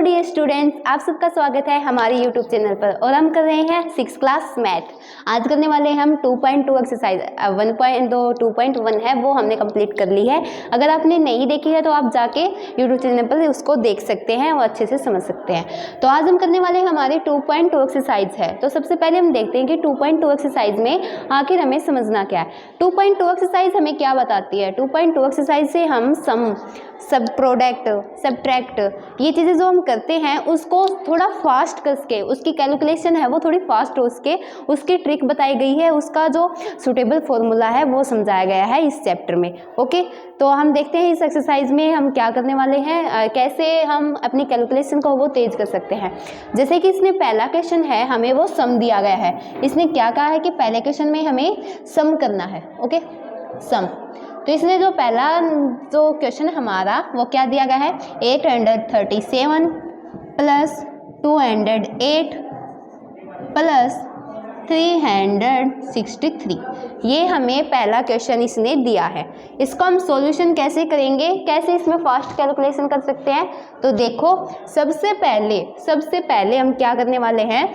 Dear students, आप सबका स्वागत है हमारे यूट्यूब चैनल पर और हम कर रहे हैं 6th क्लास मैथ। आज करने वाले हैं हम 2.2 एक्सरसाइज। 2.1 है वो हमने कंप्लीट कर ली है। अगर आपने नहीं देखी है तो आप जाके यूट्यूब चैनल पर उसको देख सकते हैं और अच्छे से समझ सकते हैं। तो आज हम करने वाले हैं हमारी 2.2 एक्सरसाइज है। तो सबसे पहले हम देखते हैं कि 2.2 एक्सरसाइज में आखिर हमें समझना क्या है। 2.2 एक्सरसाइज हमें क्या बताती है। 2.2 एक्सरसाइज से हम सम, सब प्रोडक्ट, सब्ट्रैक्ट, ये चीज़ें जो हम करते हैं उसको थोड़ा फास्ट करके, उसकी कैलकुलेशन है वो थोड़ी फास्ट हो सके, उसकी ट्रिक बताई गई है, उसका जो सुटेबल फॉर्मूला है वो समझाया गया है इस चैप्टर में। ओके, तो हम देखते हैं इस एक्सरसाइज में हम क्या करने वाले हैं, कैसे हम अपनी कैलकुलेशन को वो तेज कर सकते हैं। जैसे कि इसमें पहला क्वेश्चन है, हमें वो सम दिया गया है। इसने क्या कहा है कि पहले क्वेश्चन में हमें सम करना है। ओके, सम। तो इसने जो पहला जो क्वेश्चन हमारा वो क्या दिया गया है, 837 प्लस 208 प्लस 363, ये हमें पहला क्वेश्चन इसने दिया है। इसको हम सॉल्यूशन कैसे करेंगे, कैसे इसमें फास्ट कैलकुलेशन कर सकते हैं। तो देखो, सबसे पहले हम क्या करने वाले हैं,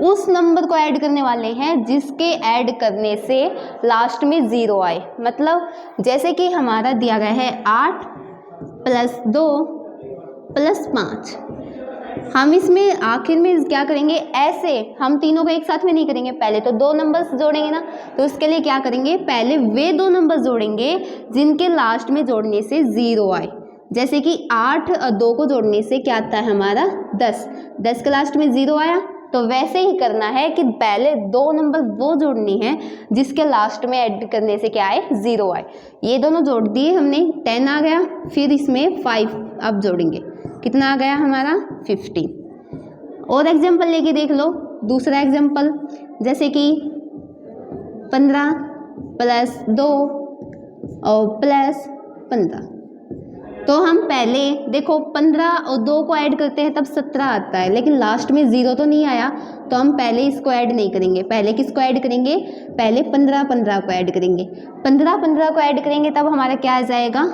उस नंबर को ऐड करने वाले हैं जिसके ऐड करने से लास्ट में 0 आए। मतलब जैसे कि हमारा दिया गया है 8 प्लस 2 प्लस 5। हम इसमें आखिर में क्या करेंगे, ऐसे हम तीनों को एक साथ में नहीं करेंगे, पहले तो 2 नंबर्स जोड़ेंगे ना। तो उसके लिए क्या करेंगे, पहले वे 2 नंबर्स जोड़ेंगे जिनके लास्ट में जोड़ने से 0 आए। जैसे कि 8 और 2 को जोड़ने से क्या आता है हमारा 10 के लास्ट में 0 आया। तो वैसे ही करना है कि पहले 2 नंबर वो जोड़नी है जिसके लास्ट में ऐड करने से क्या आए, 0 आए। ये दोनों जोड़ दिए हमने, 10 आ गया। फिर इसमें 5 अब जोड़ेंगे, कितना आ गया हमारा 15। और एग्जाम्पल लेके देख लो, दूसरा एग्जाम्पल, जैसे कि 15 प्लस 2 और प्लस 15। तो हम पहले देखो 15 और 2 को ऐड करते हैं तब 17 आता है, लेकिन लास्ट में 0 तो नहीं आया। तो हम पहले इसको ऐड नहीं करेंगे, पहले किसको ऐड करेंगे, पहले 15 को ऐड करेंगे। 15 को ऐड करेंगे तब हमारा क्या आ जाएगा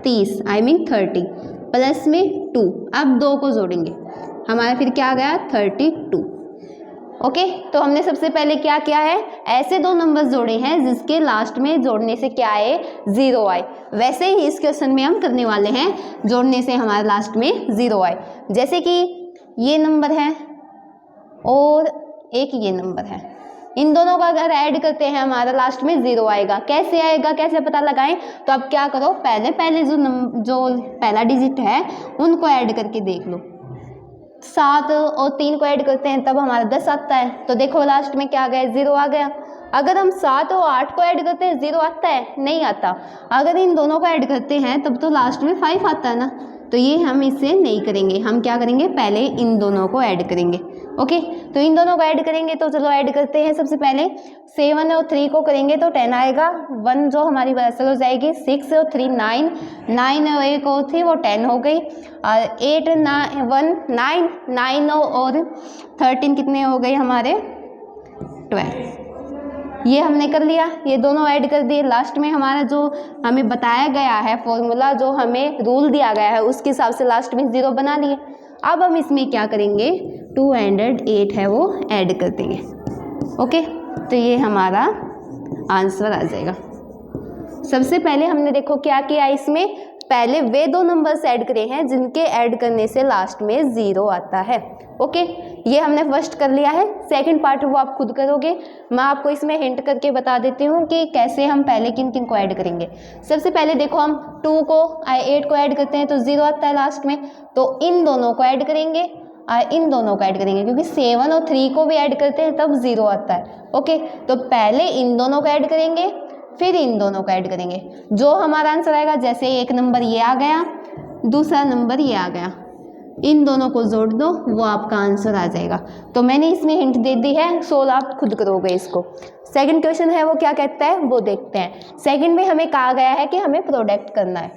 30 30 प्लस में 2। अब 2 को जोड़ेंगे, हमारा फिर क्या आ गया 32। ओके, तो हमने सबसे पहले क्या किया है, ऐसे 2 नंबर्स जोड़े हैं जिसके लास्ट में जोड़ने से क्या आए, 0 आए। वैसे ही इस क्वेश्चन में हम करने वाले हैं, जोड़ने से हमारे लास्ट में 0 आए। जैसे कि ये नंबर है और एक ये नंबर है, इन दोनों का अगर ऐड करते हैं हमारा लास्ट में 0 आएगा। कैसे आएगा, कैसे पता लगाएं, तो अब क्या करो, पहले जो पहला डिजिट है उनको ऐड करके देख लो। 7 और 3 को ऐड करते हैं तब हमारा 10 आता है। तो देखो लास्ट में क्या आ गया, 0 आ गया। अगर हम 7 और 8 को ऐड करते हैं 0 आता है, नहीं आता। अगर इन दोनों को ऐड करते हैं तब तो लास्ट में 5 आता है ना। तो ये हम इसे नहीं करेंगे, हम क्या करेंगे, पहले इन दोनों को ऐड करेंगे। ओके, तो इन दोनों को ऐड करेंगे, तो चलो ऐड करते हैं। सबसे पहले 7 और 3 को करेंगे तो 10 आएगा। 1 जो हमारी बराबर हो जाएगी, 6 और 3 9, 9 और 1 और 3 वो 10 हो गई। और 8 1 9, 9 और 13 कितने हो गए हमारे 12। ये हमने कर लिया, ये दोनों ऐड कर दिए। लास्ट में हमारा जो हमें बताया गया है फॉर्मूला, जो हमें रूल दिया गया है, उसके हिसाब से लास्ट में 0 बना लिए। अब हम इसमें क्या करेंगे, 208 है वो ऐड कर देंगे। ओके, तो ये हमारा आंसर आ जाएगा। सबसे पहले हमने देखो क्या किया, इसमें पहले वे 2 नंबर्स ऐड करे हैं जिनके ऐड करने से लास्ट में 0 आता है। ओके, ये हमने फर्स्ट कर लिया है। सेकंड पार्ट वो आप खुद करोगे, मैं आपको इसमें हिंट करके बता देती हूँ कि कैसे हम पहले किन किन को ऐड करेंगे। सबसे पहले देखो, हम 8 को ऐड करते हैं तो 0 आता है लास्ट में। तो इन दोनों को ऐड करेंगे, इन दोनों को ऐड करेंगे, क्योंकि 7 और 3 को भी ऐड करते हैं तब 0 आता है। ओके, तो पहले इन दोनों को ऐड करेंगे, फिर इन दोनों को ऐड करेंगे। जो हमारा आंसर आएगा, जैसे एक नंबर ये आ गया, दूसरा नंबर ये आ गया, इन दोनों को जोड़ दो, वो आपका आंसर आ जाएगा। तो मैंने इसमें हिंट दे दी है, सोल्व आप खुद करोगे इसको। सेकंड क्वेश्चन है वो क्या कहता है वो देखते हैं। सेकंड में हमें कहा गया है कि हमें प्रोडक्ट करना है।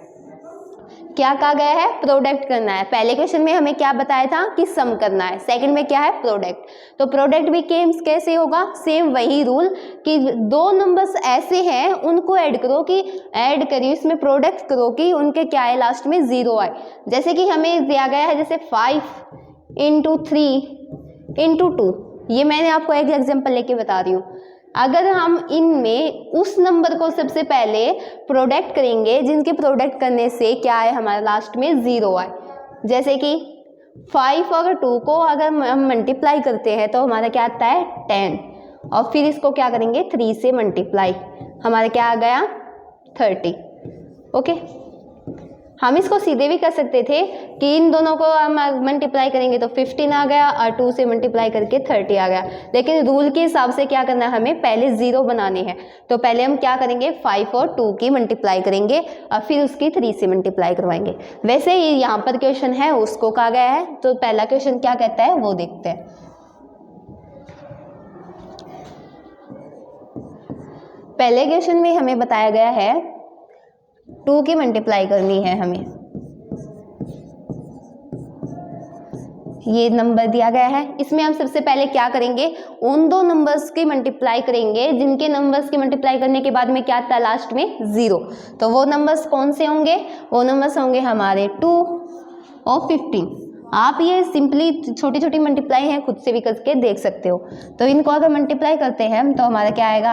क्या कहा गया है, प्रोडक्ट करना है। पहले क्वेश्चन में हमें क्या बताया था कि सम करना है, सेकंड में क्या है, प्रोडक्ट। तो प्रोडक्ट भी कैसे होगा, सेम वही रूल कि दो नंबर्स ऐसे हैं उनको ऐड करो, कि ऐड करिए इसमें प्रोडक्ट करो कि उनके क्या है, लास्ट में 0 आए। जैसे कि हमें दिया गया है जैसे 5 × 3 × 2, ये मैंने आपको एक एग्जाम्पल लेके बता रही हूँ। अगर हम इनमें उस नंबर को सबसे पहले प्रोडक्ट करेंगे जिनके प्रोडक्ट करने से क्या है, हमारा लास्ट में 0 आए। जैसे कि 5 और 2 को अगर हम मल्टीप्लाई करते हैं तो हमारा क्या आता है, 10, और फिर इसको क्या करेंगे 3 से मल्टीप्लाई, हमारा क्या आ गया, 30। ओके, हम इसको सीधे भी कर सकते थे कि इन दोनों को हम मल्टीप्लाई करेंगे तो 15 आ गया और 2 से मल्टीप्लाई करके 30 आ गया। लेकिन रूल के हिसाब से क्या करना है, हमें पहले 0 बनाने हैं। तो पहले हम क्या करेंगे, 5 और 2 की मल्टीप्लाई करेंगे और फिर उसकी 3 से मल्टीप्लाई करवाएंगे। वैसे ही यहाँ पर क्वेश्चन है उसको कहा गया है। तो पहला क्वेश्चन क्या कहता है वो देखते हैं। पहले क्वेश्चन में हमें बताया गया है 2 की मल्टीप्लाई करनी है हमें। ये नंबर दिया गया है, इसमें हम सबसे पहले क्या करेंगे, उन दो नंबर्स की मल्टीप्लाई करेंगे जिनके नंबर्स की मल्टीप्लाई करने के बाद में क्या आता है, लास्ट में 0। तो वो नंबर्स कौन से होंगे, वो नंबर्स होंगे हमारे 2 और 15। आप ये सिंपली छोटी छोटी मल्टीप्लाई हैं खुद से भी करके देख सकते हो। तो इनको अगर मल्टीप्लाई करते हैं तो हमारा क्या आएगा,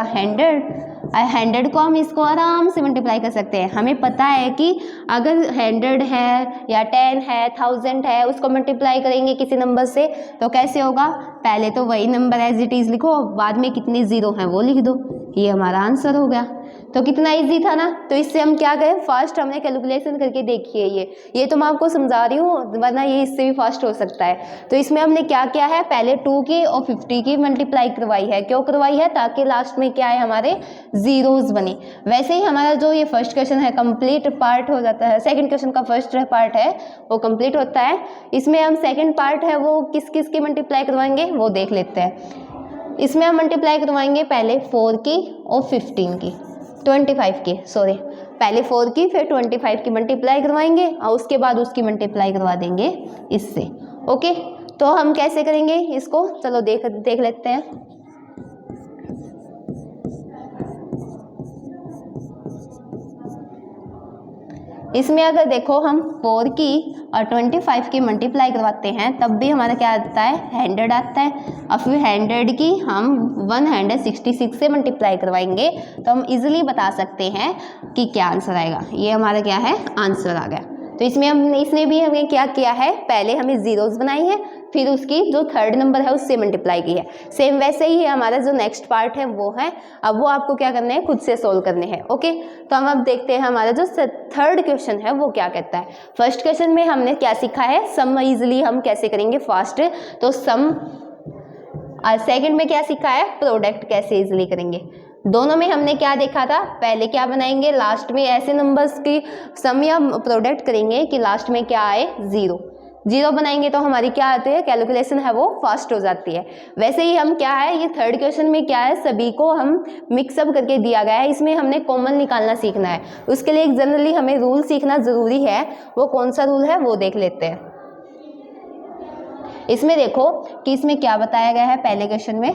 100 को हम इसको आराम से मल्टीप्लाई कर सकते हैं। हमें पता है कि अगर 100 है या 10 है, 1000 है, उसको मल्टीप्लाई करेंगे किसी नंबर से तो कैसे होगा, पहले तो वही नंबर एज इट इज़ लिखो, बाद में कितने 0 हैं वो लिख दो, ये हमारा आंसर हो गया। तो कितना इजी था ना। तो इससे हम क्या करें, फास्ट हमने कैलकुलेशन करके देखी है। ये तो मैं आपको समझा रही हूँ, वरना ये इससे भी फास्ट हो सकता है। तो इसमें हमने क्या किया है, पहले 2 की और 50 की मल्टीप्लाई करवाई है। क्यों करवाई है, ताकि लास्ट में क्या है, हमारे जीरोस बने। वैसे ही हमारा जो ये फर्स्ट क्वेश्चन है कंप्लीट पार्ट हो जाता है, सेकंड क्वेश्चन का फर्स्ट पार्ट है वो कंप्लीट होता है। इसमें हम सेकंड पार्ट है वो किस किस की मल्टीप्लाई करवाएंगे वो देख लेते हैं। इसमें हम मल्टीप्लाई करवाएंगे पहले 4 की और 15 की, 25 की, सॉरी, पहले 4 की फिर 25 की मल्टीप्लाई करवाएंगे और उसके बाद उसकी मल्टीप्लाई करवा देंगे इससे। ओके, तो हम कैसे करेंगे इसको, चलो देख लेते हैं। इसमें अगर देखो हम 4 की और 25 की मल्टीप्लाई करवाते हैं तब भी हमारा क्या आता है, 100 आता है। और फिर 100 की हम 166 से मल्टीप्लाई करवाएंगे तो हम इजीली बता सकते हैं कि क्या आंसर आएगा। ये हमारा क्या है, आंसर आ गया। तो इसने भी हमें क्या किया है, पहले हमें जीरोस बनाई है, फिर उसकी जो थर्ड नंबर है उससे मल्टीप्लाई की है। सेम वैसे ही है हमारा जो नेक्स्ट पार्ट है वो है, अब वो आपको क्या करने हैं, खुद से सोल्व करने हैं। ओके, तो हम अब देखते हैं हमारा जो थर्ड क्वेश्चन है वो क्या कहता है। फर्स्ट क्वेश्चन में हमने क्या सीखा है, सम इजिली हम कैसे करेंगे फास्ट, तो सम। और सेकंड में क्या सीखा है, प्रोडक्ट कैसे इजिली करेंगे। दोनों में हमने क्या देखा था, पहले क्या बनाएंगे, लास्ट में ऐसे नंबर्स की सम या प्रोडक्ट करेंगे कि लास्ट में क्या आए, 0 बनाएंगे तो हमारी क्या आती है, कैलकुलेशन है वो फास्ट हो जाती है। वैसे ही हम क्या है, ये थर्ड क्वेश्चन में क्या है, सभी को हम मिक्सअप करके दिया गया है, इसमें हमने कॉमन निकालना सीखना है। उसके लिए जनरली हमें रूल सीखना ज़रूरी है। वो कौन सा रूल है वो देख लेते हैं। इसमें देखो कि इसमें क्या बताया गया है। पहले क्वेश्चन में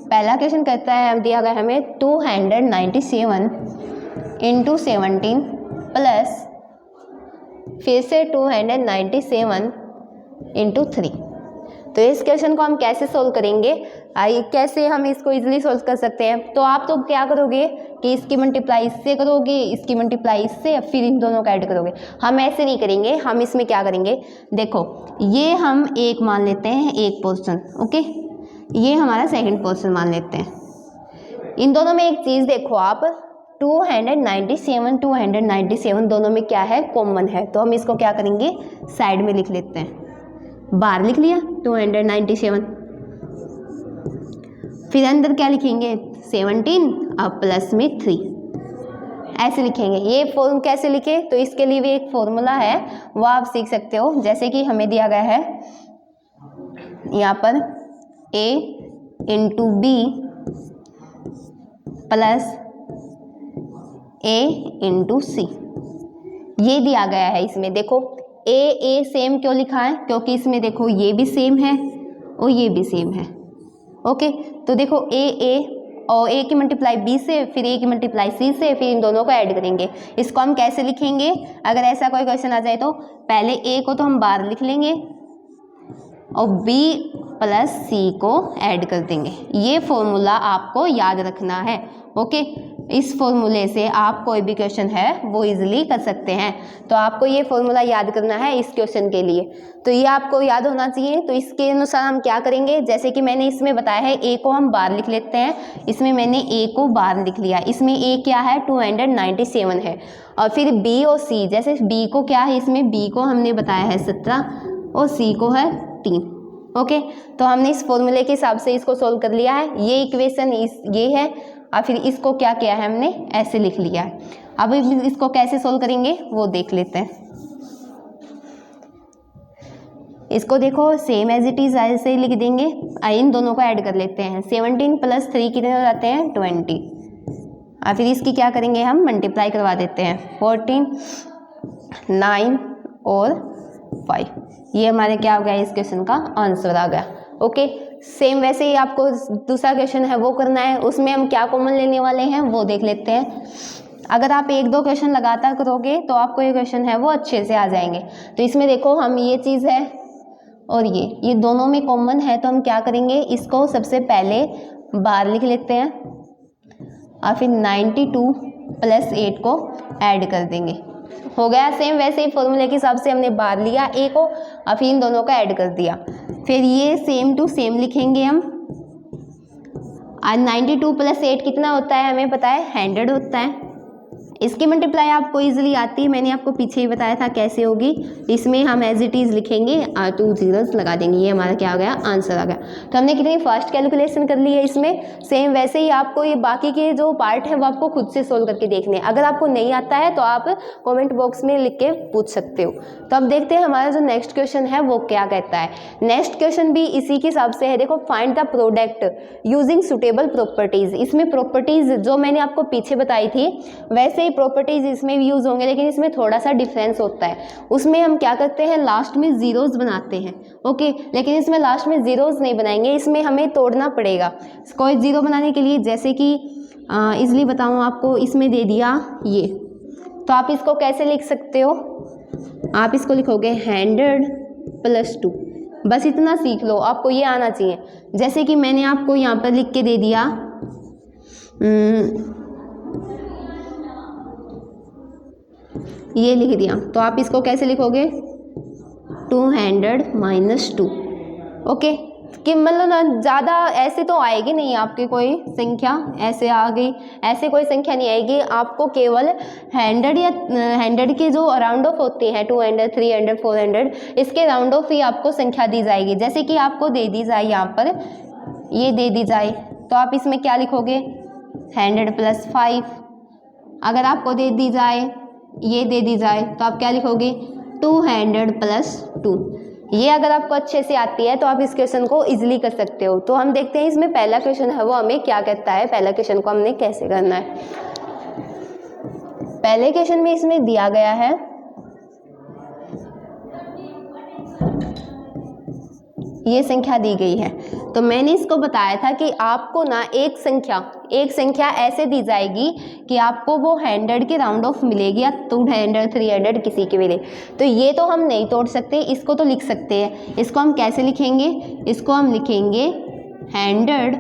पहला क्वेश्चन कहता है, दिया गया हमें 297 × 17 प्लस फिर से 297 × 3। तो इस क्वेश्चन को हम कैसे सोल्व करेंगे, कैसे हम इसको इजीली सोल्व कर सकते हैं। तो आप तो क्या करोगे कि इसकी मल्टीप्लाई इससे करोगे, इसकी मल्टीप्लाई इससे, फिर इन दोनों का ऐड करोगे। हम ऐसे नहीं करेंगे, हम इसमें क्या करेंगे, देखो ये हम एक मान लेते हैं, एक पोर्शन, ओके, ये हमारा सेकंड पोर्शन मान लेते हैं। इन दोनों में एक चीज़ देखो आप, 297 दोनों में क्या है, कॉमन है। तो हम इसको क्या करेंगे, साइड में लिख लेते हैं, बाहर लिख लिया 297, फिर अंदर क्या लिखेंगे, 17 और प्लस में 3, ऐसे लिखेंगे। ये फॉर्म कैसे लिखे, तो इसके लिए भी एक फॉर्मूला है वो आप सीख सकते हो। जैसे कि हमें दिया गया है यहाँ पर a × b plus a × c, ये दिया गया है इसमें, देखो ए सेम क्यों लिखा है, क्योंकि इसमें देखो ये भी सेम है और ये भी सेम है। ओके, तो देखो ए और ए की मल्टीप्लाई बी से, फिर ए की मल्टीप्लाई सी से, फिर इन दोनों को ऐड करेंगे। इसको हम कैसे लिखेंगे, अगर ऐसा कोई क्वेश्चन आ जाए तो पहले ए को तो हम बाहर लिख लेंगे और बी प्लस सी को ऐड कर देंगे। ये फॉर्मूला आपको याद रखना है। ओके, इस फॉर्मूले से आप कोई भी क्वेश्चन है वो इजीली कर सकते हैं। तो आपको ये फॉर्मूला याद करना है इस क्वेश्चन के लिए, तो ये आपको याद होना चाहिए। तो इसके अनुसार हम क्या करेंगे, जैसे कि मैंने इसमें बताया है ए को हम बाहर लिख लेते हैं, इसमें मैंने ए को बाहर लिख लिया। इसमें ए क्या है 297 है, और फिर बी और सी, जैसे बी को क्या है, इसमें बी को हमने बताया है 17 और सी को है 3। ओके, तो हमने इस फॉर्मूले के हिसाब से इसको सोल्व कर लिया है। ये इक्वेशन ये है, और फिर इसको क्या किया है हमने, ऐसे लिख लिया है। अब इसको कैसे सोल्व करेंगे वो देख लेते हैं। इसको देखो सेम एज इट इज ऐसे ही लिख देंगे, इन दोनों को ऐड कर लेते हैं। 17 प्लस 3 कितने हो जाते हैं 20, और फिर इसकी क्या करेंगे हम मल्टीप्लाई करवा देते हैं। 14, 9 और 5, ये हमारे क्या हो गया, इस क्वेश्चन का आंसर आ गया। ओके, सेम वैसे ही आपको दूसरा क्वेश्चन है वो करना है, उसमें हम क्या कॉमन लेने वाले हैं वो देख लेते हैं। अगर आप 1-2 क्वेश्चन लगातार करोगे तो आपको ये क्वेश्चन है वो अच्छे से आ जाएंगे। तो इसमें देखो हम ये चीज़ है और ये दोनों में कॉमन है, तो हम क्या करेंगे, इसको सबसे पहले बाहर लिख लेते हैं और फिर 92 प्लस 8 को ऐड कर देंगे। हो गया सेम वैसे ही फॉर्मूले के हिसाब से हमने बाहर लिया ए को और फिर इन दोनों का ऐड कर दिया। फिर ये सेम टू सेम लिखेंगे हम, और 92 प्लस 8 कितना होता है हमें पता है 100 होता है। इसकी मल्टीप्लाई आपको इजीली आती है, मैंने आपको पीछे ही बताया था कैसे होगी। इसमें हम एज इट इज़ लिखेंगे और 2 zeros लगा देंगे, ये हमारा क्या आ गया, आंसर आ गया। तो हमने कितनी फास्ट कैलकुलेशन कर ली है इसमें। सेम वैसे ही आपको ये बाकी के जो पार्ट है वो आपको खुद से सोल्व करके देखने हैं। अगर आपको नहीं आता है तो आप कॉमेंट बॉक्स में लिख के पूछ सकते हो। तो अब देखते हैं हमारा जो नेक्स्ट क्वेश्चन है वो क्या कहता है। नेक्स्ट क्वेश्चन भी इसी के हिसाब से है, देखो find the product using suitable properties. इसमें प्रॉपर्टीज जो मैंने आपको पीछे बताई थी वैसे प्रॉपर्टीज इसमें भी यूज होंगे, लेकिन इसमें थोड़ा सा डिफरेंस होता है। उसमें हम क्या करते हैं, लास्ट में जीरोस बनाते हैं। ओके, लेकिन इसमें लास्ट में जीरोस नहीं बनाएंगे, इसमें हमें तोड़ना पड़ेगा। कोई जीरो बनाने के लिए, जैसे कि इसलिए बताऊँ आपको, इसमें दे दिया ये, तो आप इसको कैसे लिख सकते हो, आप इसको लिखोगे 100 प्लस 2। बस इतना सीख लो, आपको ये आना चाहिए। जैसे कि मैंने आपको यहाँ पर लिख के दे दिया ये लिख दिया, तो आप इसको कैसे लिखोगे 200 माइनस 2। ओके, कि मतलब ना ज़्यादा ऐसे तो आएगी नहीं आपकी कोई संख्या, ऐसे आ गई, ऐसे कोई संख्या नहीं आएगी। आपको केवल 100 या 100 के जो राउंड ऑफ होते हैं 200, 300, 400, इसके राउंड ऑफ ही आपको संख्या दी जाएगी। जैसे कि आपको दे दी जाए यहाँ पर, ये दे दी जाए, तो आप इसमें क्या लिखोगे 100 प्लस 5। अगर आपको दे दी जाए, ये दे दी जाए, तो आप क्या लिखोगे 200 प्लस 2। ये अगर आपको अच्छे से आती है तो आप इस क्वेश्चन को इजीली कर सकते हो। तो हम देखते हैं इसमें पहला क्वेश्चन है वो हमें क्या कहता है, पहला क्वेश्चन को हमने कैसे करना है। पहले क्वेश्चन में इसमें दिया गया है ये संख्या दी गई है, तो मैंने इसको बताया था कि आपको ना एक संख्या ऐसे दी जाएगी कि आपको वो 100 के राउंड ऑफ मिलेगी, या 200, 300 किसी के मिले। तो ये तो हम नहीं तोड़ सकते, इसको तो लिख सकते हैं। इसको हम कैसे लिखेंगे, इसको हम लिखेंगे 100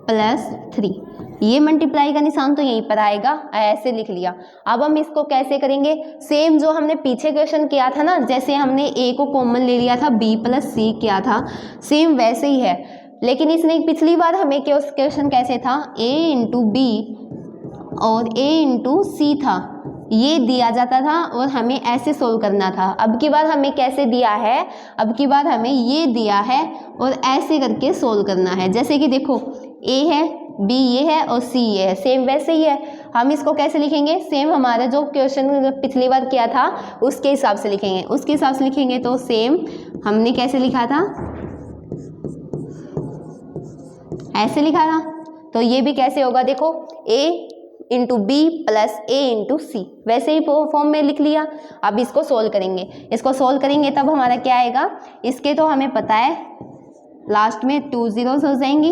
प्लस 3। ये मल्टीप्लाई का निशान तो यहीं पर आएगा, ऐसे लिख लिया। अब हम इसको कैसे करेंगे, सेम जो हमने पीछे क्वेश्चन किया था ना, जैसे हमने ए को कॉमन ले लिया था, बी प्लस सी किया था, सेम वैसे ही है। लेकिन इसने पिछली बार हमें क्वेश्चन कैसे था, ए इंटू बी और ए इंटू सी था, ये दिया जाता था और हमें ऐसे सोल्व करना था। अब की बार हमें कैसे दिया है, अब की बार हमें ये दिया है और ऐसे करके सोल्व करना है। जैसे कि देखो ए है, बी ये है और सी ये है, सेम वैसे ही है। हम इसको कैसे लिखेंगे, सेम हमारा जो क्वेश्चन पिछली बार किया था उसके हिसाब से लिखेंगे। उसके हिसाब से लिखेंगे तो सेम हमने कैसे लिखा था, ऐसे लिखा था। तो ये भी कैसे होगा, देखो इंटू बी प्लस ए इंटू सी, वैसे ही फॉर्म में लिख लिया। अब इसको सोल्व करेंगे, इसको सोल्व करेंगे तब हमारा क्या आएगा, इसके तो हमें पता है लास्ट में 2 zeros हो जाएंगी,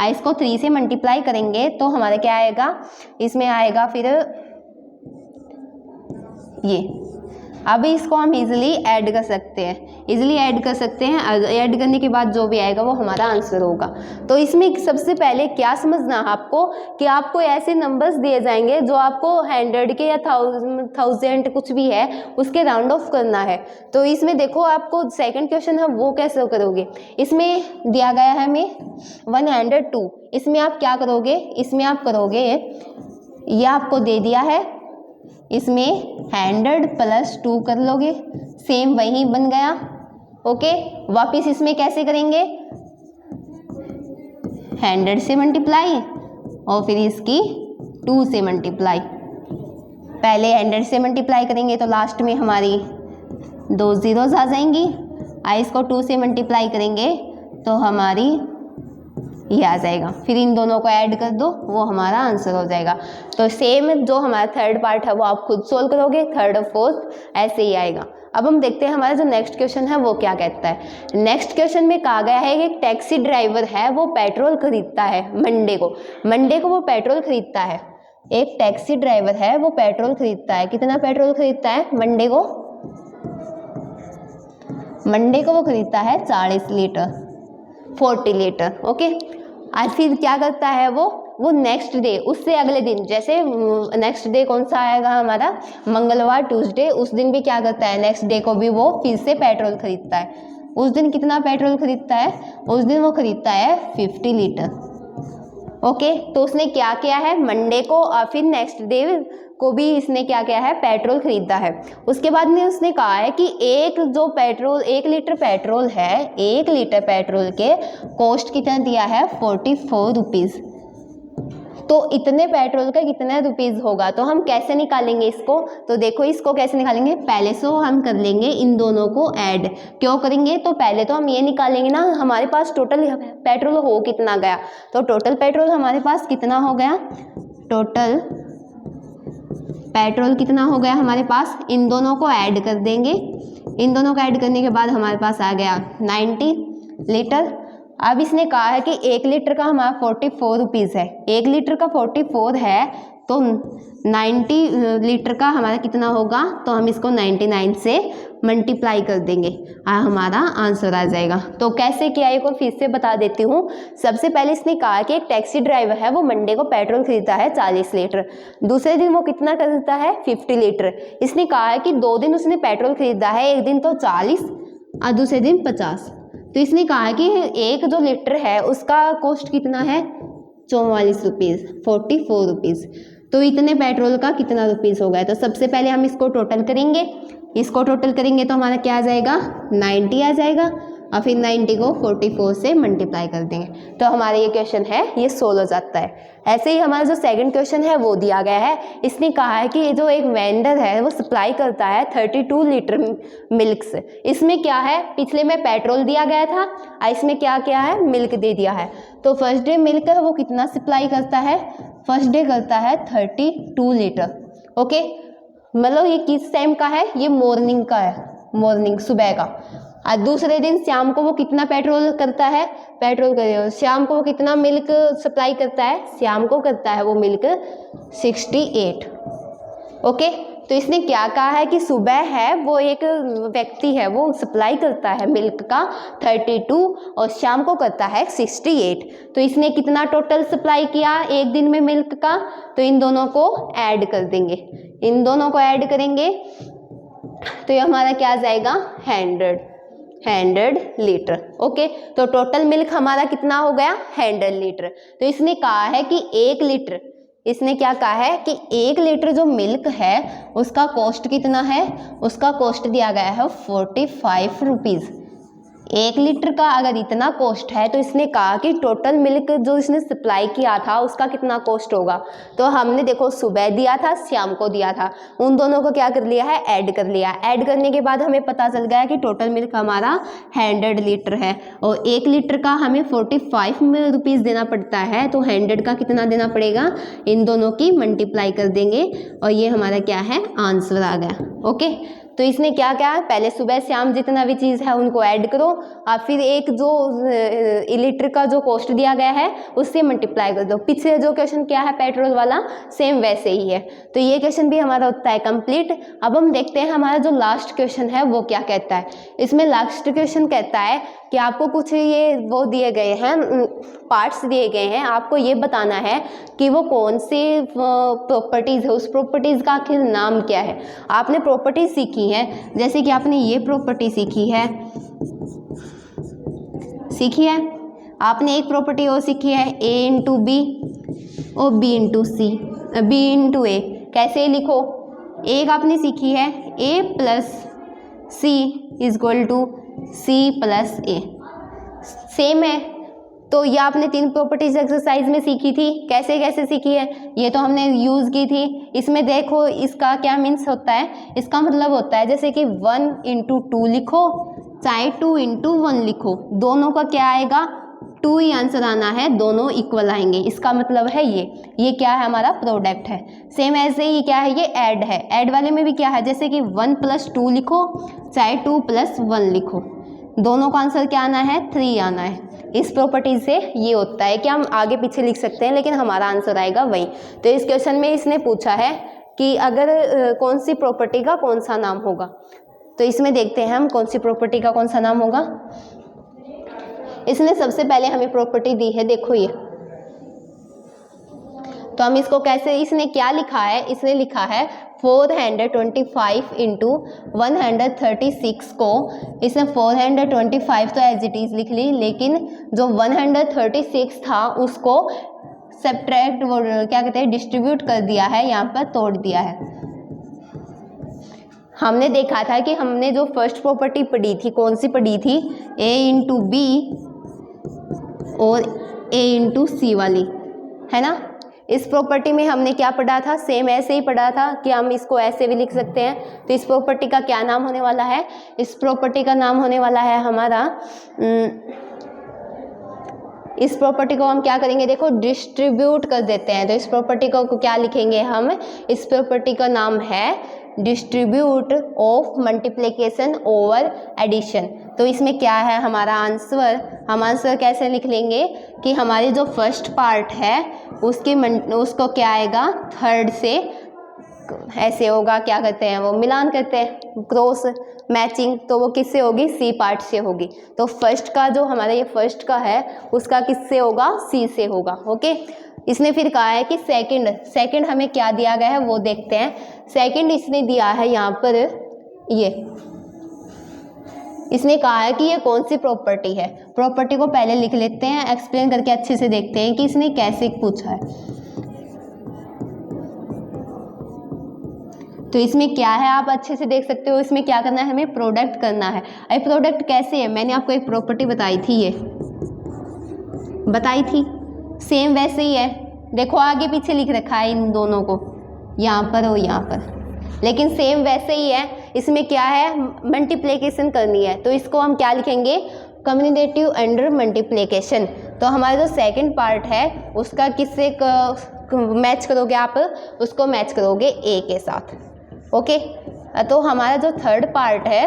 इसको 3 से मल्टीप्लाई करेंगे तो हमारा क्या आएगा, इसमें आएगा फिर ये। अब इसको हम इजीली ऐड कर सकते हैं, इजीली ऐड कर सकते हैं। ऐड करने के बाद जो भी आएगा वो हमारा आंसर होगा। तो इसमें सबसे पहले क्या समझना है आपको कि आपको ऐसे नंबर्स दिए जाएंगे जो आपको 100 के या 1000 कुछ भी है उसके राउंड ऑफ करना है। तो इसमें देखो आपको सेकंड क्वेश्चन है वो कैसे करोगे, इसमें दिया गया है हमें 102, इसमें आप क्या करोगे, इसमें आप करोगे ये आपको दे दिया है, इसमें 100 प्लस 2 कर लोगे, सेम वही बन गया। ओके, वापिस इसमें कैसे करेंगे, 100 से मल्टीप्लाई और फिर इसकी 2 से मल्टीप्लाई। पहले 100 से मल्टीप्लाई करेंगे तो लास्ट में हमारी 2 zeros आ जाएंगी, इसको 2 से मल्टीप्लाई करेंगे तो हमारी ये आ जाएगा, फिर इन दोनों को ऐड कर दो वो हमारा आंसर हो जाएगा। तो सेम जो हमारा थर्ड पार्ट है वो आप खुद सोल्व करोगे, थर्ड और फोर्थ ऐसे ही आएगा। अब हम देखते हैं हमारा जो नेक्स्ट क्वेश्चन है वो क्या कहता है। नेक्स्ट क्वेश्चन में कहा गया है कि एक टैक्सी ड्राइवर है वो पेट्रोल खरीदता है मंडे को वो पेट्रोल खरीदता है। एक टैक्सी ड्राइवर है वो पेट्रोल खरीदता है, कितना पेट्रोल खरीदता है मंडे को वो खरीदता है 40 लीटर 40 लीटर। ओके, और फिर क्या करता है वो नेक्स्ट डे, उससे अगले दिन, जैसे नेक्स्ट डे कौन सा आएगा हमारा मंगलवार ट्यूसडे, उस दिन भी क्या करता है, नेक्स्ट डे को भी वो फिर से पेट्रोल खरीदता है। उस दिन कितना पेट्रोल खरीदता है, उस दिन वो खरीदता है 50 लीटर। ओके, तो उसने क्या किया है मंडे को और फिर नेक्स्ट डे को भी इसने क्या किया है पेट्रोल खरीदा है। उसके बाद में उसने कहा है कि एक लीटर पेट्रोल है, 1 लीटर पेट्रोल के कॉस्ट कितना दिया है 44 रुपीज़। तो इतने पेट्रोल का कितना रुपीज़ होगा, तो हम कैसे निकालेंगे इसको, तो देखो इसको कैसे निकालेंगे, पहले से हम कर लेंगे इन दोनों को ऐड। क्यों करेंगे, तो पहले तो हम ये निकालेंगे ना हमारे पास टोटल पेट्रोल हो कितना गया, तो टोटल पेट्रोल हमारे पास कितना हो गया, टोटल पेट्रोल कितना हो गया हमारे पास, इन दोनों को ऐड कर देंगे। इन दोनों को ऐड करने के बाद हमारे पास आ गया 90 लीटर। अब इसने कहा है कि 1 लीटर का हमारा 44 रुपीज़ है, 1 लीटर का 44 है तो 90 लीटर का हमारा कितना होगा, तो हम इसको 99 से मल्टीप्लाई कर देंगे और हमारा आंसर आ जाएगा। तो कैसे किया एक और फिर से बता देती हूँ। सबसे पहले इसने कहा कि एक टैक्सी ड्राइवर है वो मंडे को पेट्रोल खरीदता है 40 लीटर, दूसरे दिन वो कितना खरीदता है 50 लीटर। इसने कहा है कि 2 दिन उसने पेट्रोल खरीदा है, एक दिन तो 40 और दूसरे दिन 50। तो इसने कहा है कि एक जो लीटर है उसका कॉस्ट कितना है 44 रुपीज़ 44 रुपीज़। तो इतने पेट्रोल का कितना रुपीज़ हो गया, तो सबसे पहले हम इसको टोटल करेंगे। इसको टोटल करेंगे तो हमारा क्या आ जाएगा 90 आ जाएगा और फिर 90 को 44 से मल्टीप्लाई कर देंगे तो हमारा ये क्वेश्चन है ये 16 हो जाता है। ऐसे ही हमारा जो सेकंड क्वेश्चन है वो दिया गया है। इसने कहा है कि ये जो एक वेंडर है वो सप्लाई करता है 32 लीटर मिल्क से। इसमें क्या है, पिछले में पेट्रोल दिया गया था और इसमें क्या क्या है मिल्क दे दिया है। तो फर्स्ट डे मिल्क है वो कितना सप्लाई करता है, फर्स्ट डे करता है 32 लीटर। ओके, मतलब ये किस टाइम का है, ये मॉर्निंग का है, मॉर्निंग सुबह का। और दूसरे दिन शाम को वो कितना पेट्रोल करता है, शाम को वो कितना मिल्क सप्लाई करता है, शाम को करता है वो मिल्क 68। ओके, तो इसने क्या कहा है कि सुबह है वो एक व्यक्ति है वो सप्लाई करता है मिल्क का 32 और शाम को करता है 68। तो इसने कितना टोटल सप्लाई किया एक दिन में मिल्क का, तो इन दोनों को ऐड कर देंगे, इन दोनों को ऐड करेंगे तो ये हमारा क्या आ जाएगा 100 लीटर। ओके, तो टोटल मिल्क हमारा कितना हो गया 100 लीटर। तो इसने कहा है कि 1 लीटर, इसने क्या कहा है कि 1 लीटर जो मिल्क है उसका कॉस्ट कितना है, उसका कॉस्ट दिया गया है 45 रुपीज़। 1 लीटर का अगर इतना कॉस्ट है तो इसने कहा कि टोटल मिल्क जो इसने सप्लाई किया था उसका कितना कॉस्ट होगा। तो हमने देखो सुबह दिया था, शाम को दिया था, उन दोनों को क्या कर लिया है, ऐड कर लिया। ऐड करने के बाद हमें पता चल गया कि टोटल मिल्क हमारा 100 लीटर है और 1 लीटर का हमें 45 रुपीज़ देना पड़ता है। तो 100 का कितना देना पड़ेगा, इन दोनों की मल्टीप्लाई कर देंगे और ये हमारा क्या है, आंसर आ गया। ओके, तो इसने क्या क्या है, पहले सुबह शाम जितना भी चीज़ है उनको ऐड करो और फिर एक जो लीटर का जो कॉस्ट दिया गया है उससे मल्टीप्लाई कर दो। पिछले जो क्वेश्चन क्या है पेट्रोल वाला, सेम वैसे ही है। तो ये क्वेश्चन भी हमारा होता है कंप्लीट। अब हम देखते हैं हमारा जो लास्ट क्वेश्चन है वो क्या कहता है। इसमें लास्ट क्वेश्चन कहता है कि आपको कुछ ये वो दिए गए हैं, पार्ट्स दिए गए हैं, आपको ये बताना है कि वो कौन से प्रॉपर्टीज़ है, उस प्रॉपर्टीज़ का आखिर नाम क्या है। आपने प्रॉपर्टीज सीखी है, जैसे कि आपने ये प्रॉपर्टी सीखी है आपने एक प्रॉपर्टी और सीखी है A इंटू बी और B into C, B into A. कैसे लिखो, एक आपने सीखी है A plus C is equal to C plus A, same है। तो ये आपने 3 प्रॉपर्टीज एक्सरसाइज में सीखी थी। कैसे कैसे सीखी है, ये तो हमने यूज़ की थी। इसमें देखो इसका क्या मीन्स होता है, इसका मतलब होता है जैसे कि 1 इंटू 2 लिखो चाहे 2 इंटू 1 लिखो, दोनों का क्या आएगा, 2 ही आंसर आना है, दोनों इक्वल आएंगे। इसका मतलब है ये क्या है, हमारा प्रोडक्ट है। सेम ऐसे ही क्या है, ये ऐड है। ऐड वाले में भी क्या है, जैसे कि 1 प्लस 2 लिखो चाहे 2 प्लस 1 लिखो, दोनों का आंसर क्या आना है, 3 आना है। इस प्रॉपर्टी से ये होता है कि हम आगे पीछे लिख सकते हैं लेकिन हमारा आंसर आएगा वही। तो इस क्वेश्चन में इसने पूछा है कि अगर कौन सी प्रॉपर्टी का कौन सा नाम होगा। तो इसमें देखते हैं हम कौन सी प्रॉपर्टी का कौन सा नाम होगा। इसने सबसे पहले हमें प्रॉपर्टी दी है, देखो ये। तो हम इसको कैसे, इसने क्या लिखा है, इसने लिखा है 425 इंटू 136 को इसने 425 तो एज इट इज़ लिख ली, लेकिन जो 136 था उसको सब्ट्रैक्ट, वो क्या कहते हैं, डिस्ट्रीब्यूट कर दिया है, यहाँ पर तोड़ दिया है। हमने देखा था कि हमने जो फर्स्ट प्रॉपर्टी पढ़ी थी, कौन सी पढ़ी थी, A इंटू बी और A इंटू सी वाली, है ना। इस प्रॉपर्टी में हमने क्या पढ़ा था, सेम ऐसे ही पढ़ा था कि हम इसको ऐसे भी लिख सकते हैं। तो इस प्रॉपर्टी का क्या नाम होने वाला है, इस प्रॉपर्टी का नाम होने वाला है हमारा, इस प्रॉपर्टी को हम क्या करेंगे, देखो डिस्ट्रीब्यूट कर देते हैं। तो इस प्रॉपर्टी को क्या लिखेंगे हम, इस प्रॉपर्टी का नाम है distribute of multiplication over addition. तो इसमें क्या है हमारा आंसर, हम आंसर कैसे लिख लेंगे कि हमारी जो फर्स्ट पार्ट है उसको क्या आएगा, थर्ड से ऐसे होगा, क्या कहते हैं वो, मिलान करते हैं, क्रॉस मैचिंग, तो वो किससे होगी, सी पार्ट से होगी। तो फर्स्ट का जो हमारा ये फर्स्ट का है उसका किससे होगा, सी से होगा। ओके, इसने फिर कहा है कि सेकंड हमें क्या दिया गया है वो देखते हैं। सेकंड इसने दिया है यहाँ पर, ये इसने कहा है कि ये कौन सी प्रॉपर्टी है। प्रॉपर्टी को पहले लिख लेते हैं, एक्सप्लेन करके अच्छे से देखते हैं कि इसने कैसे पूछा है। तो इसमें क्या है आप अच्छे से देख सकते हो, इसमें क्या करना है, हमें प्रोडक्ट करना है। अरे प्रोडक्ट कैसे है, मैंने आपको एक प्रॉपर्टी बताई थी, ये बताई थी, सेम वैसे ही है। देखो आगे पीछे लिख रखा है इन दोनों को, यहाँ पर और यहाँ पर, लेकिन सेम वैसे ही है। इसमें क्या है, मल्टीप्लिकेशन करनी है, तो इसको हम क्या लिखेंगे, कम्युनिकेटिव अंडर मल्टीप्लिकेशन। तो हमारा जो सेकंड पार्ट है उसका किससे मैच करोगे आप, उसको मैच करोगे ए के साथ। ओके, तो हमारा जो थर्ड पार्ट है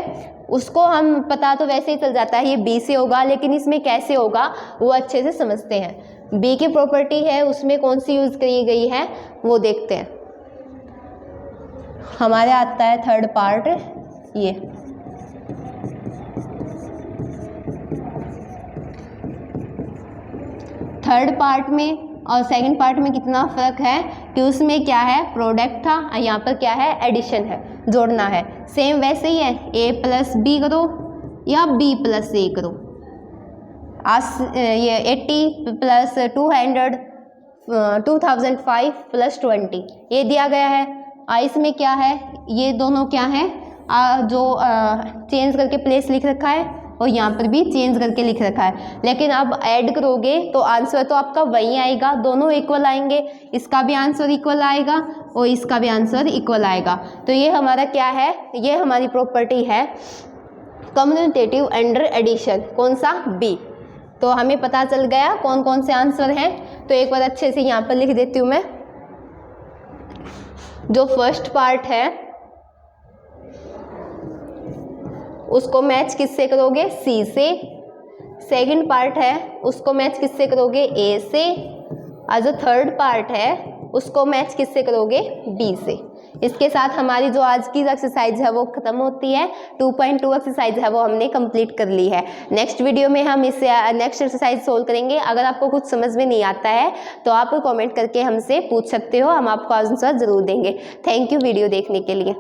उसको हम पता तो वैसे ही चल जाता है, ये बी से होगा, लेकिन इसमें कैसे होगा वो अच्छे से समझते हैं। बी की प्रॉपर्टी है उसमें कौन सी यूज़ करी गई है वो देखते हैं। हमारे आता है थर्ड पार्ट, ये थर्ड पार्ट में और सेकंड पार्ट में कितना फ़र्क है कि उसमें क्या है, प्रोडक्ट था, यहाँ पर क्या है, एडिशन है, जोड़ना है। सेम वैसे ही है, a प्लस बी करो या b प्लस a करो। ये 80 प्लस 200 2005 प्लस 20 ये दिया गया है। इसमें क्या है, ये दोनों क्या है, जो चेंज करके प्लेस लिख रखा है, और यहाँ पर भी चेंज करके लिख रखा है, लेकिन अब ऐड करोगे तो आंसर तो आपका वही आएगा, दोनों इक्वल आएंगे, इसका भी आंसर इक्वल आएगा और इसका भी आंसर इक्वल आएगा। तो ये हमारा क्या है, ये हमारी प्रॉपर्टी है कम्यूटेटिव अंडर एडिशन, कौन सा, बी। तो हमें पता चल गया कौन कौन से आंसर हैं। तो एक बार अच्छे से यहाँ पर लिख देती हूँ मैं। जो फर्स्ट पार्ट है उसको मैच किससे करोगे, सी से। सेकंड पार्ट है उसको मैच किससे करोगे, ए से। और जो थर्ड पार्ट है उसको मैच किससे करोगे, बी से। इसके साथ हमारी जो आज की एक्सरसाइज है वो खत्म होती है। 2.2 एक्सरसाइज है वो हमने कंप्लीट कर ली है। नेक्स्ट वीडियो में हम इसे नेक्स्ट एक्सरसाइज सोल्व करेंगे। अगर आपको कुछ समझ में नहीं आता है तो आप कमेंट करके हमसे पूछ सकते हो, हम आपको आंसर जरूर देंगे। थैंक यू वीडियो देखने के लिए।